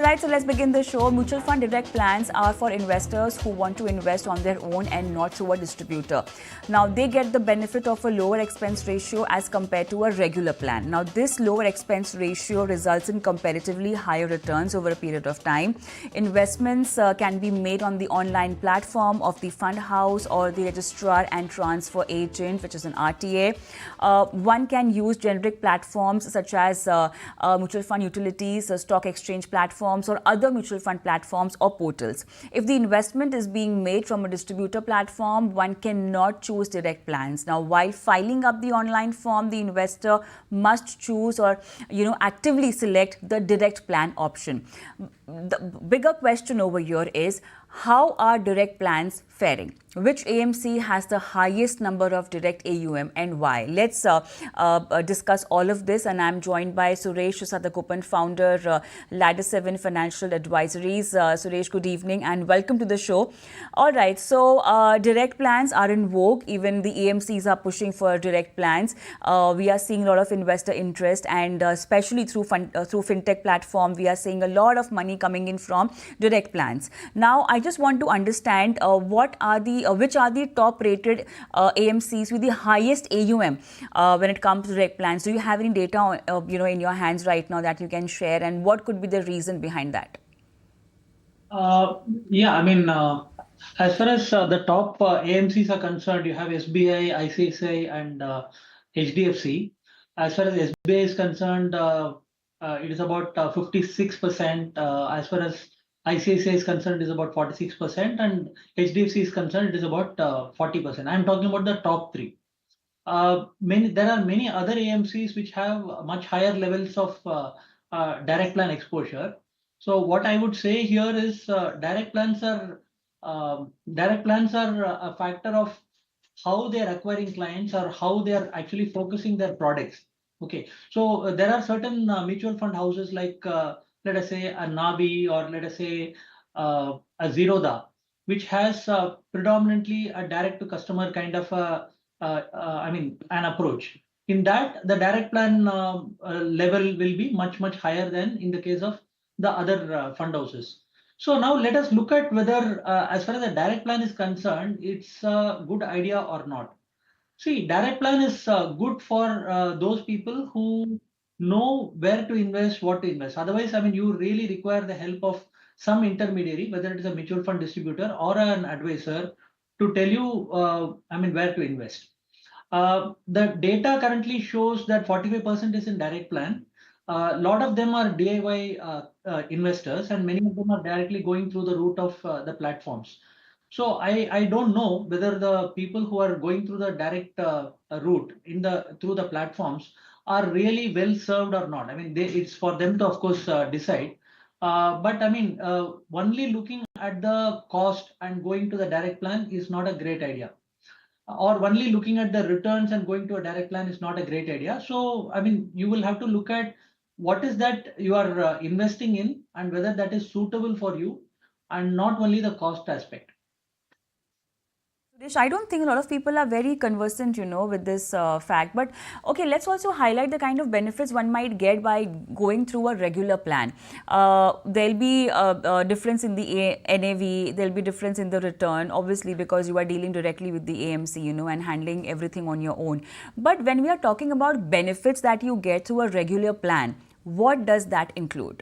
Alright, so let's begin the show. Mutual fund direct plans are for investors who want to invest on their own and not through a distributor. Now, they get the benefit of a lower expense ratio as compared to a regular plan. Now, this lower expense ratio results in comparatively higher returns over a period of time. Investments can be made on the online platform of the fund house or the registrar and transfer agent, which is an RTA. One can use generic platforms such as mutual fund utilities, stock exchange platforms, or other mutual fund platforms or portals. If the investment is being made from a distributor platform, one cannot choose direct plans. Now, while filing up the online form, the investor must choose or actively select the direct plan option. The bigger question over here is, how are direct plans faring? Which AMC has the highest number of direct AUM and why? Let's discuss all of this, and I'm joined by Suresh Sadagopan, founder, Ladder 7 Financial Advisories. Suresh, good evening and welcome to the show. All right, so direct plans are in vogue. Even the AMCs are pushing for direct plans. We are seeing a lot of investor interest, and especially through fintech platform, we are seeing a lot of money coming in from direct plans. Now, I just want to understand which are the top rated AMCs with the highest AUM when it comes to direct plans. Do you have any data in your hands right now that you can share, and what could be the reason behind that? As far as the top AMCs are concerned, you have SBI, ICICI, and HDFC. As far as SBI is concerned, it is about 56%. As far as ICICI is concerned, it is about 46%, and HDFC is concerned, it is about 40%. I'm talking about the top three. There are many other AMCs which have much higher levels of direct plan exposure. So what I would say here is direct plans are a factor of how they are acquiring clients or how they are actually focusing their products. Okay, so there are certain mutual fund houses like let us say a Nabi, or let us say a Zerodha, which has predominantly a direct to customer kind of an approach. In that, the direct plan level will be much higher than in the case of the other fund houses. So now let us look at whether, as far as the direct plan is concerned, it's a good idea or not. See, direct plan is good for those people who know where to invest, what to invest. Otherwise, you really require the help of some intermediary, whether it is a mutual fund distributor or an advisor, to tell you, where to invest. The data currently shows that 45% is in direct plan. A lot of them are DIY investors, and many of them are directly going through the route of the platforms. So I don't know whether the people who are going through the direct route through the platforms are really well served or not. It's for them to, of course, decide. But only looking at the cost and going to the direct plan is not a great idea. Or only looking at the returns and going to a direct plan is not a great idea. So, you will have to look at what is that you are investing in and whether that is suitable for you, and not only the cost aspect. I don't think a lot of people are very conversant, with this fact. But okay, let's also highlight the kind of benefits one might get by going through a regular plan. There'll be a difference in the NAV. There'll be difference in the return, obviously, because you are dealing directly with the AMC, and handling everything on your own. But when we are talking about benefits that you get through a regular plan, what does that include?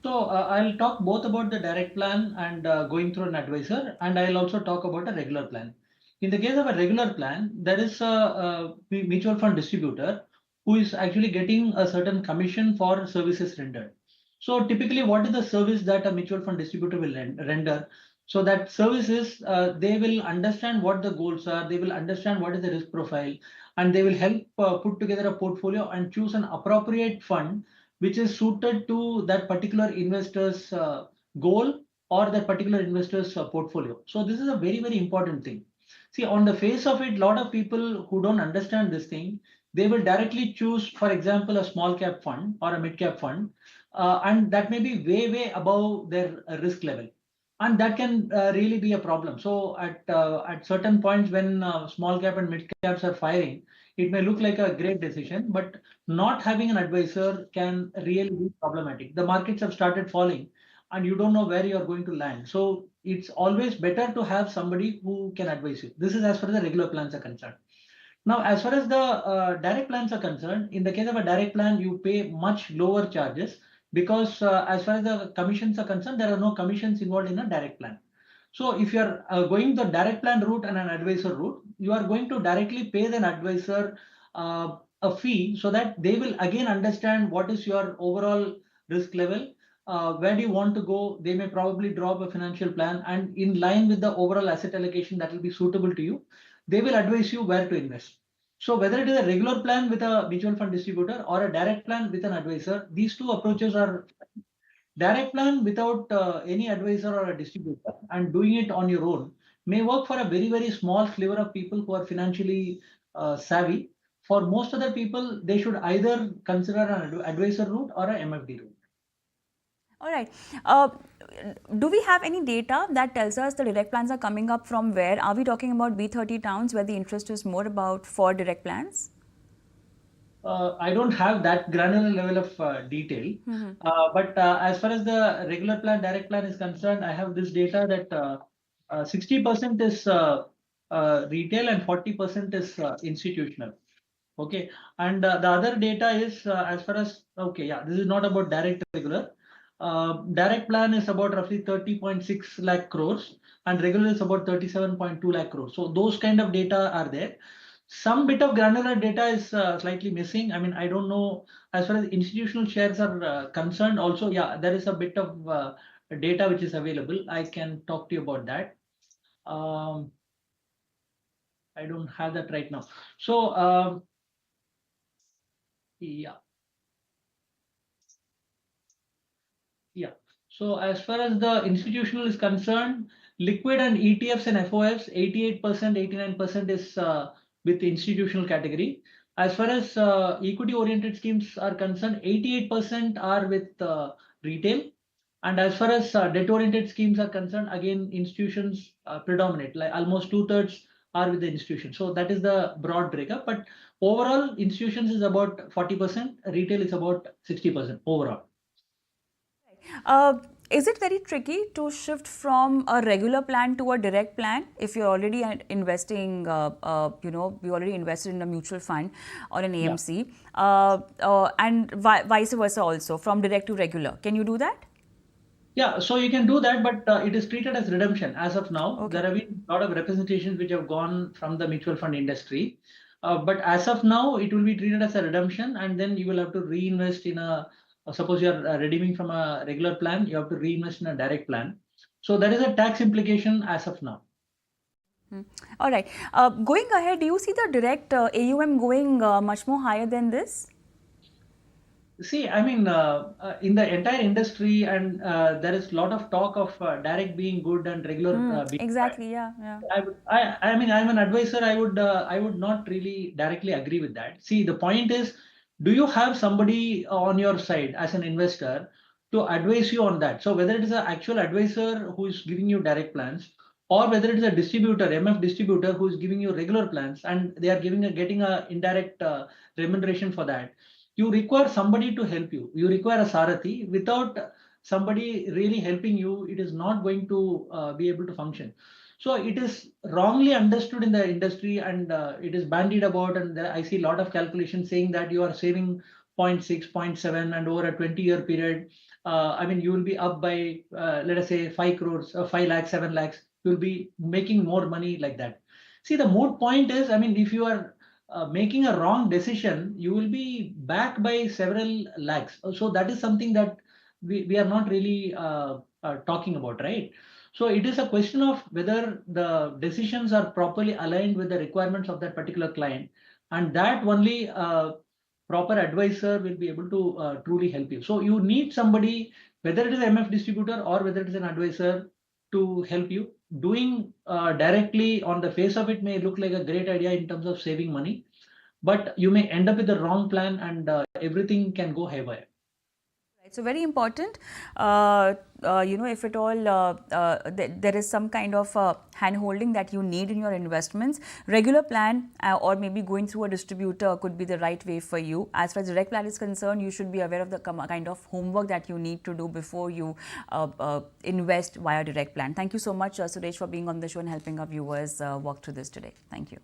So I'll talk both about the direct plan and going through an advisor, and I'll also talk about a regular plan. In the case of a regular plan, there is a mutual fund distributor who is actually getting a certain commission for services rendered. So typically, what is the service that a mutual fund distributor will render? So that service is they will understand what the goals are, they will understand what is the risk profile, and they will help put together a portfolio and choose an appropriate fund which is suited to that particular investor's goal or that particular investor's portfolio. So this is a very important thing. See, on the face of it, a lot of people who don't understand this thing, they will directly choose, for example, a small cap fund or a mid cap fund, and that may be way above their risk level. and that can really be a problem. So at certain points when small cap and mid caps are firing, it may look like a great decision, but not having an advisor can really be problematic. The markets have started falling, and you don't know where you are going to land. So it's always better to have somebody who can advise you. This is as far as the regular plans are concerned. Now, as far as the direct plans are concerned, in the case of a direct plan, you pay much lower charges because as far as the commissions are concerned, there are no commissions involved in a direct plan. So if you're going the direct plan route and an advisor route, you are going to directly pay the advisor a fee so that they will again understand what is your overall risk level, where do you want to go. They may probably drop a financial plan, and in line with the overall asset allocation that will be suitable to you, they will advise you where to invest. So whether it is a regular plan with a mutual fund distributor or a direct plan with an advisor, these two approaches are direct plan without any advisor or a distributor and doing it on your own may work for a very, very small sliver of people who are financially savvy. For most other people, they should either consider an advisor route or a MFD route. All right. Uh, do we have any data that tells us the direct plans are coming up from where? Are we talking about B30 towns where the interest is more about for direct plans? I don't have that granular level of detail, but as far as the regular plan, direct plan is concerned, I have this data that 60% is retail and 40% is institutional. Okay, and the other data is as far as, okay, yeah, this is not about direct regular. Direct plan is about roughly 30.6 lakh crores and regular is about 37.2 lakh crores. So those kind of data are there. Some bit of granular data is slightly missing. I mean, I don't know as far as institutional shares are concerned. Also, yeah, there is a bit of data which is available. I can talk to you about that. I don't have that right now. So, yeah. Yeah. So as far as the institutional is concerned, liquid and ETFs and FOFs, 88%, 89% is with institutional category. As far as equity oriented schemes are concerned, 88% are with retail. And as far as debt oriented schemes are concerned, again, institutions predominate, like almost 2/3 are with the institution. So that is the broad breakup. But overall, institutions is about 40%, retail is about 60% overall. Is it very tricky to shift from a regular plan to a direct plan if you're already investing, you already invested in a mutual fund or an AMC, and vice versa also from direct to regular? Can you do that? Yeah, so you can do that, but it is treated as redemption as of now. Okay. There have been a lot of representations which have gone from the mutual fund industry, but as of now, it will be treated as a redemption, and then you will have to reinvest in a. Suppose you are redeeming from a regular plan, you have to reinvest in a direct plan. So there is a tax implication as of now. All right. Going ahead, do you see the direct AUM going much more higher than this? See, I mean, in the entire industry, and there is a lot of talk of direct being good and regular being bad. Exactly. Yeah. I mean, I'm an advisor. I would not really directly agree with that. See, the point is, do you have somebody on your side as an investor to advise you on that? So whether it is an actual advisor who is giving you direct plans, or whether it is a distributor, MF distributor, who is giving you regular plans, and they are getting a indirect remuneration for that, you require somebody to help you. You require a Sarathi. Without somebody really helping you, it is not going to be able to function. So it is wrongly understood in the industry, and it is bandied about. And I see a lot of calculations saying that you are saving 0.6, 0.7, and over a 20-year period, I mean, you will be up by, let us say, 5 crores, 5 lakhs, 7 lakhs. You will be making more money like that. See, the moot point is, I mean, if you are making a wrong decision, you will be back by several lakhs. So that is something that we are not really talking about, right? So it is a question of whether the decisions are properly aligned with the requirements of that particular client, and that only proper advisor will be able to truly help you. So you need somebody, whether it is MF distributor or whether it is an advisor, to help you. Doing directly on the face of it may look like a great idea in terms of saving money, but you may end up with the wrong plan, and everything can go haywire. So very important, if at all there is some kind of hand-holding that you need in your investments, regular plan or maybe going through a distributor could be the right way for you. As far as direct plan is concerned, you should be aware of the kind of homework that you need to do before you invest via direct plan. Thank you so much, Suresh, for being on the show and helping our viewers walk through this today. Thank you.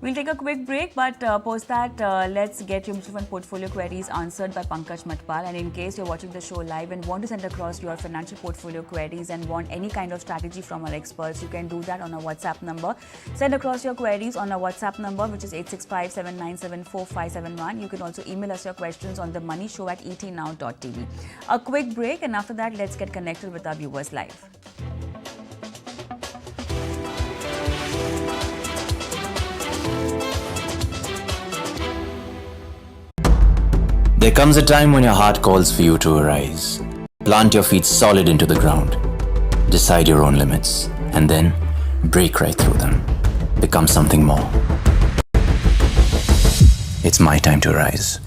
We'll take a quick break, but post that, let's get your mutual fund portfolio queries answered by Pankaj Matpal. And in case you're watching the show live and want to send across your financial portfolio queries and want any kind of strategy from our experts, you can do that on our WhatsApp number. Send across your queries on our WhatsApp number, which is 865-797-4571. You can also email us your questions on themoneyshow@etnow.tv. A quick break, and after that, let's get connected with our viewers live. There comes a time when your heart calls for you to arise. Plant your feet solid into the ground. Decide your own limits. And then break right through them. Become something more. It's my time to rise.